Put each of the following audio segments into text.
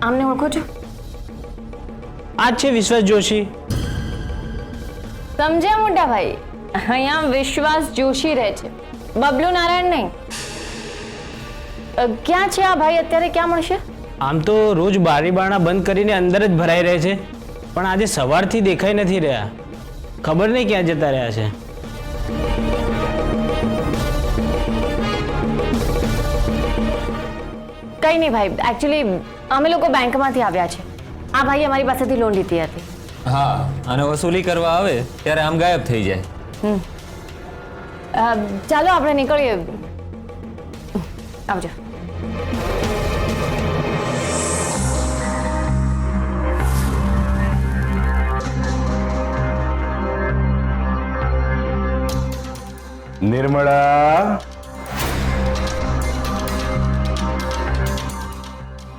આમને ઓળખો છો? આ છે વિશ્વાસ જોશી. સમજ્યા મોટા ભાઈ, અહીંયા વિશ્વાસ જોશી રહે છે, બબલુ નારાયણ નહીં. ક્યાં છે આ ભાઈ અત્યારે? ક્યાં મળશે? આમ તો રોજ બારી બારણા બંધ કરીને અંદર જ ભરાઈ રહે છે, પણ આજે સવારથી દેખાઈ નથી રહ્યા. ખબર નહીં ક્યાં જતા રહ્યા છે. કંઈ નહીં ભાઈ, એકચ્યુઅલી અમે લોકો બેંકમાંથી આવ્યા છે. આ ભાઈએ અમારી પાસેથી લોન લીધી હતી. હા, અને વસૂલી કરવા આવે ત્યારે આમ ગાયબ થઈ જાય. ચાલો આપણે નીકળીએ. આવજો. નિર્મળા,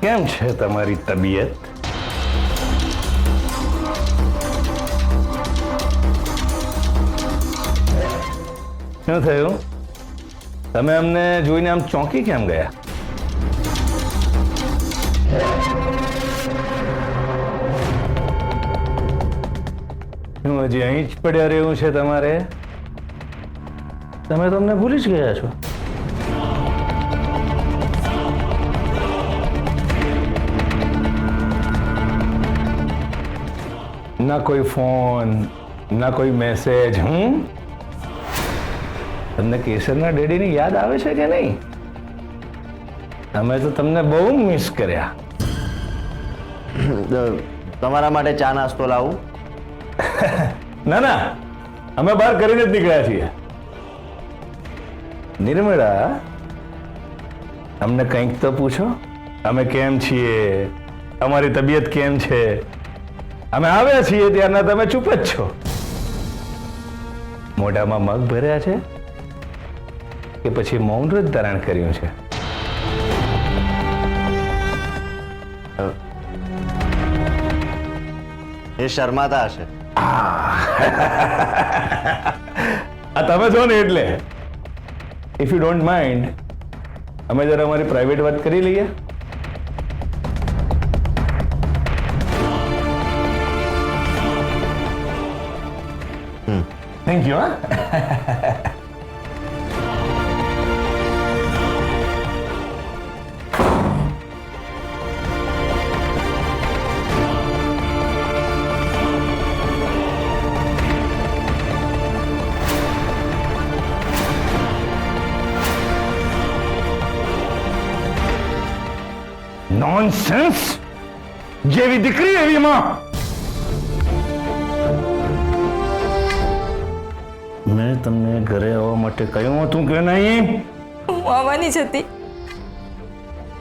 કેમ છે તમારી તબિયત? શું થયું? તમે અમને જોઈને આમ ચોંકી કેમ ગયા? શું હજી અહીં જ પડ્યા રહેવું છે તમારે? તમે તો અમને ભૂલી જ ગયા છો. ના કોઈ ફોન, ના કોઈ મેસેજ. તમને કેસરના ડેડીની યાદ આવે છે કે નહીં? અમે તો તમને બહુ મિસ કર્યા. તમારા માટે ચા નાસ્તો લાવું? ના ના, અમે બહાર કરીને જ નીકળ્યા છીએ. નિર્મળા, અમને કંઈક તો પૂછો. અમે કેમ છીએ? અમારી તબિયત કેમ છે? અમે આવ્યા છીએ ત્યારના તમે ચૂપ જ છો. મોઢામાં મગ ભર્યા છે કે પછી મૌન વ્રત ધારણ કર્યું છે? એ શર્માતા હશે. આ તમે છો ને એટલે. ઇફ યુ ડોન્ટ માઇન્ડ, અમે જરા અમારી પ્રાઇવેટ વાત કરી લઈએ. Thank you. નોનસેન્સ! જેવી દીકરી એવી માં. મેં તમને ઘરે આવવા માટે કહ્યું હતું કે નહીં? હું આવવાની જ હતી,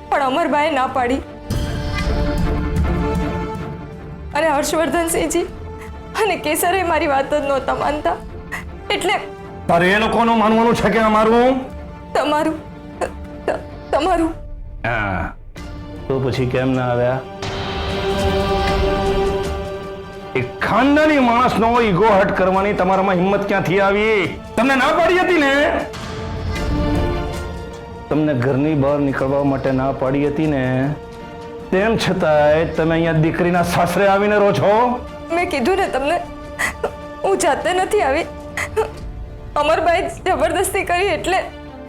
પણ અમરભાઈએ ના પાડી. અને હર્ષવર્ધનસિંહજી અને કેસરે મારી વાત જ નહોતા માનતા. એટલે તારે એ લોકોનું માનવાનું છે કે અમારું? તમારું તમારું. હા, તો પછી કેમ ના આવ્યા? એક ખાનદાની માણસનો ઈગો હર્ટ કરવાની તમારામાં હિંમત ક્યાંથી આવી? તમને ના પાડી હતી ને? તમને ઘરની બહાર નીકળવા માટે ના પાડી હતી ને, તેમ છતાંય તમે અહીંયા દીકરીના સાસરે આવીને રહો છો. મેં કીધું ને તમને, હું જાતે નથી આવી. અમરભાઈ જબરદસ્તી કરી એટલે.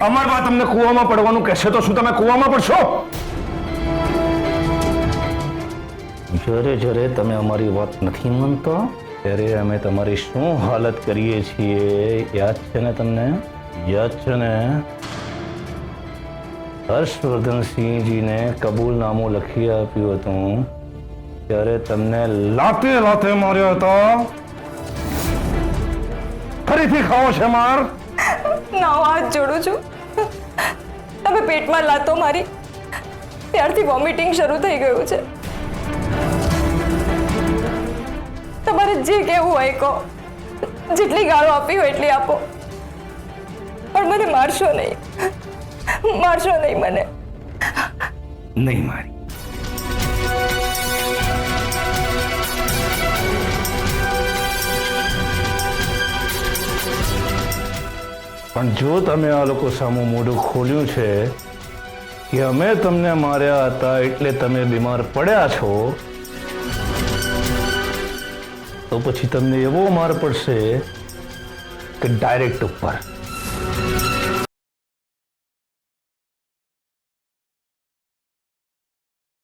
અમાર તમને કૂવામાં પડવાનું કહેશે તો શું તમે કૂવામાં પડશો? જ્યારે જ્યારે તમે અમારી વાત નથી માનતા ત્યારે અમે તમારી શું હાલત કરીએ છીએ યાદ છે ને તમને? યાદ છે ને? હર્ષવર્ધનસિંહજીને કબૂલનામું લખી આપ્યું હતું ત્યારે તમને લાતે લાતે માર્યો હતો. ફરીથી ખાવો છે માર? ના, હાથ જોડું છું. તમે પેટમાં લાતો મારી ત્યારથી વોમિટિંગ શરૂ થઈ ગયું છે. તમારે જે કહેવું હોય કહો, જેટલી ગાળો આપવી હોય એટલી આપો, પણ મને મારશો નહીં. મારશો નહીં મને. નહીં મારી. પણ જો તમે આ લોકો સામે મોઢું ખોલ્યું છે કે અમે તમને માર્યા હતા એટલે તમે બીમાર પડ્યા છો, તો પછી તમને એવો માર પડશે કે ડાયરેક્ટ ઉપર.